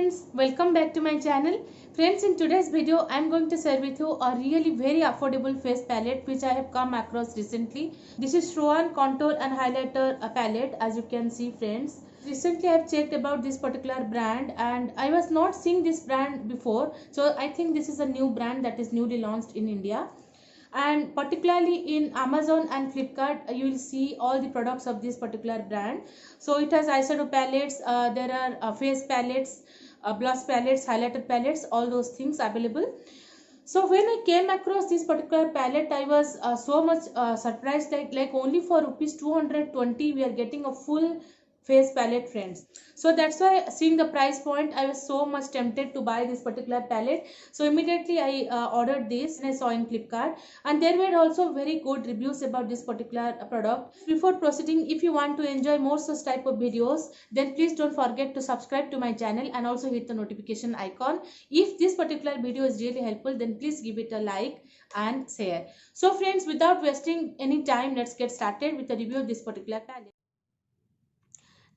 friends, welcome back to my channel. Friends, in today's video I am going to share with you a really very affordable face palette which I have come across recently. This is Rowan Contour and Highlighter palette, as you can see friends. Recently I have checked about this particular brand and I was not seeing this brand before, so I think this is a new brand that is newly launched in India. And particularly in Amazon and Flipkart, you will see all the products of this particular brand. So it has eyeshadow palettes, there are face palettes, blush palettes, highlighter palettes, all those things available. So when I came across this particular palette, I was so much surprised, like only for rupees 220 we are getting a full face palette, friends. So that's why, seeing the price point, I was so much tempted to buy this particular palette. So immediately I ordered this and I saw in Flipkart, and there were also very good reviews about this particular product. Before proceeding, if you want to enjoy more such type of videos, then please don't forget to subscribe to my channel and also hit the notification icon. If this particular video is really helpful, then please give it a like and share. So friends, without wasting any time, let's get started with the review of this particular palette.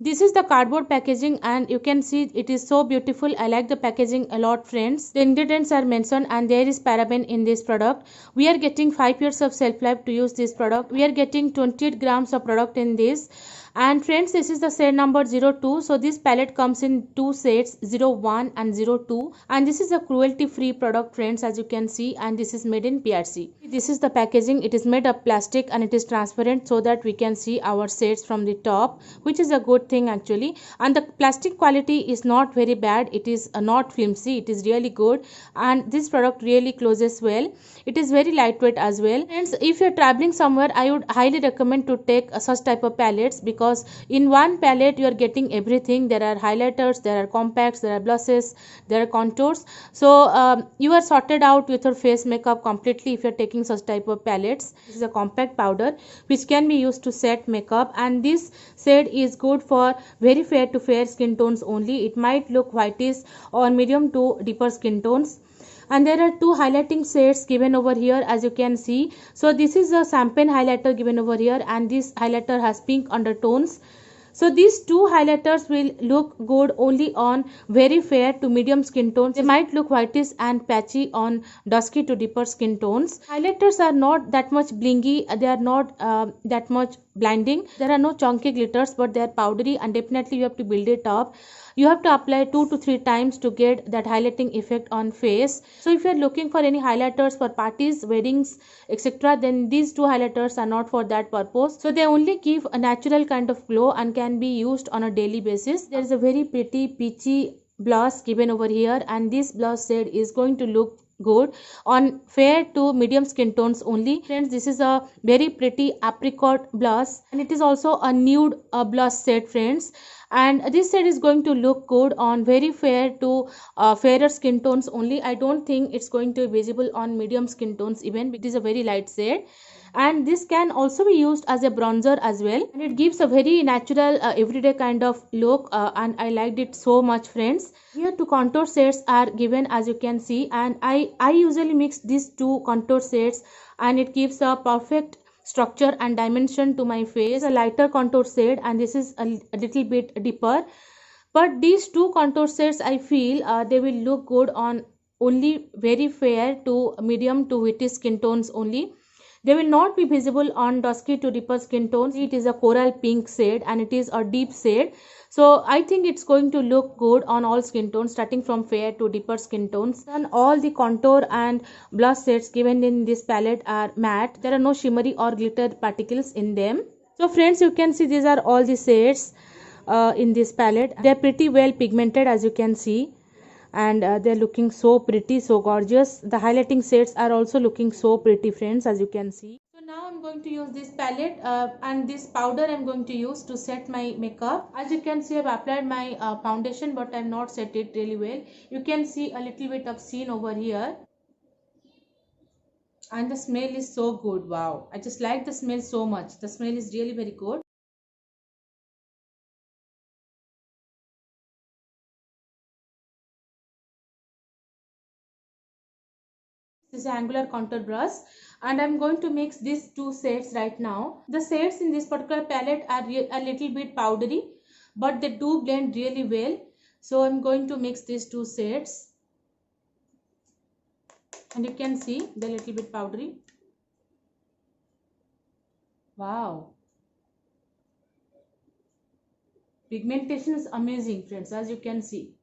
This is the cardboard packaging and you can see it is so beautiful. I like the packaging a lot, friends. The ingredients are mentioned and there is paraben in this product. We are getting 5 years of shelf life to use this product. We are getting 28 grams of product in this. And friends, this is the shade number 02. So this palette comes in two shades, 01 and 02. And this is a cruelty free product, friends, as you can see. And this is made in PRC. This is the packaging. It is made of plastic and it is transparent so that we can see our shades from the top, which is a good thing actually. And the plastic quality is not very bad. It is not flimsy. It is really good. And this product really closes well. It is very lightweight as well. Friends, if you are traveling somewhere, I would highly recommend to take such type of palettes, because in one palette you are getting everything. There are highlighters, there are compacts, there are blushes, there are contours. So you are sorted out with your face makeup completely if you are taking such type of palettes. This is a compact powder which can be used to set makeup, and this shade is good for very fair to fair skin tones only. It might look whitish or medium to deeper skin tones. And there are two highlighting shades given over here, as you can see. So this is a champagne highlighter given over here, and this highlighter has pink undertones. So these two highlighters will look good only on very fair to medium skin tones. They might look whitish and patchy on dusky to deeper skin tones. Highlighters are not that much blingy. They are not that much blinding. There are no chunky glitters, but they are powdery, and definitely you have to build it up. You have to apply 2 to 3 times to get that highlighting effect on face. So if you are looking for any highlighters for parties, weddings, etc., then these two highlighters are not for that purpose. So they only give a natural kind of glow and can be used on a daily basis. There is a very pretty peachy blush given over here, and this blush shade is going to look good on fair to medium skin tones only. Friends, this is a very pretty apricot blush, and it is also a nude blush shade, friends. And this shade is going to look good on very fair to fairer skin tones only. I don't think it's going to be visible on medium skin tones even. It is a very light shade, and this can also be used as a bronzer as well, and it gives a very natural everyday kind of look, and I liked it so much, friends. Here two contour shades are given, as you can see, and I usually mix these two contour shades, and it gives a perfect structure and dimension to my face. A lighter contour shade, and this is a little bit deeper, but these two contour shades, I feel they will look good on only very fair to medium to witty skin tones only. They will not be visible on dusky to deeper skin tones. It is a coral pink shade and it is a deep shade. So I think it's going to look good on all skin tones, starting from fair to deeper skin tones. And all the contour and blush shades given in this palette are matte. There are no shimmery or glitter particles in them. So friends, you can see these are all the shades in this palette. They are pretty well pigmented, as you can see, and they're looking so pretty, so gorgeous. The highlighting shades are also looking so pretty, friends, as you can see. So now I'm going to use this palette and this powder I'm going to use to set my makeup. As you can see, I've applied my foundation, but I've not set it really well. You can see a little bit of sheen over here, and the smell is so good. Wow, I just like the smell so much. The smell is really very good. This is an angular contour brush, and I'm going to mix these two shades right now. The shades in this particular palette are a little bit powdery, but they do blend really well. So I'm going to mix these two shades, and you can see they're a little bit powdery. Wow, pigmentation is amazing, friends, as you can see.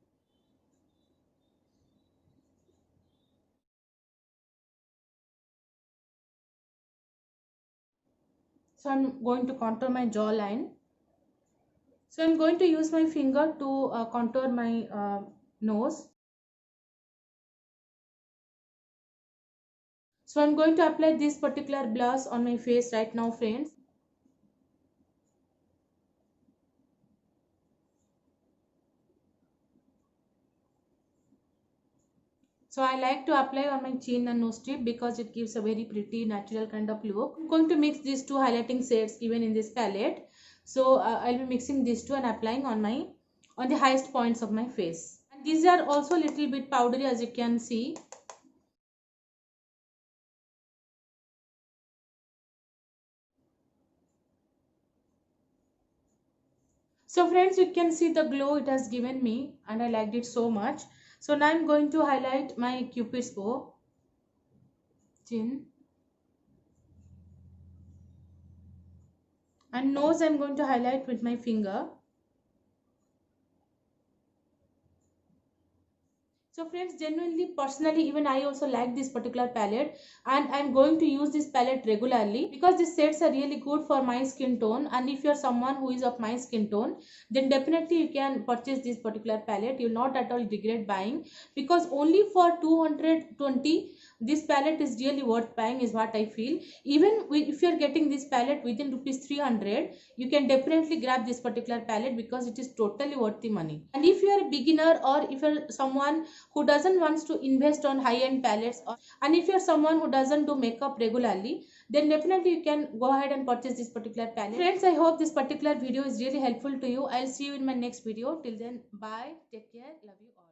So I'm going to contour my jawline. So I'm going to use my finger to contour my nose. So I'm going to apply this particular blush on my face right now, friends. So I like to apply on my chin and nose tip because it gives a very pretty natural kind of look. I'm going to mix these two highlighting shades given in this palette. So I'll be mixing these two and applying on the highest points of my face. And these are also a little bit powdery, as you can see. So friends, you can see the glow it has given me, and I liked it so much. So now I'm going to highlight my Cupid's bow, chin, and nose I'm going to highlight with my finger. So friends, genuinely, personally, even I also like this particular palette, and I'm going to use this palette regularly because these shades are really good for my skin tone. And if you're someone who is of my skin tone, then definitely you can purchase this particular palette. You'll not at all regret buying, because only for 220 this palette is really worth buying, is what I feel. Even if you're getting this palette within rupees 300, you can definitely grab this particular palette because it is totally worth the money. And if you are a beginner, or if you're someone who doesn't wants to invest on high-end palettes, and if you're someone who doesn't do makeup regularly, then definitely you can go ahead and purchase this particular palette. Friends, I hope this particular video is really helpful to you. I'll see you in my next video. Till then, bye, take care, love you all.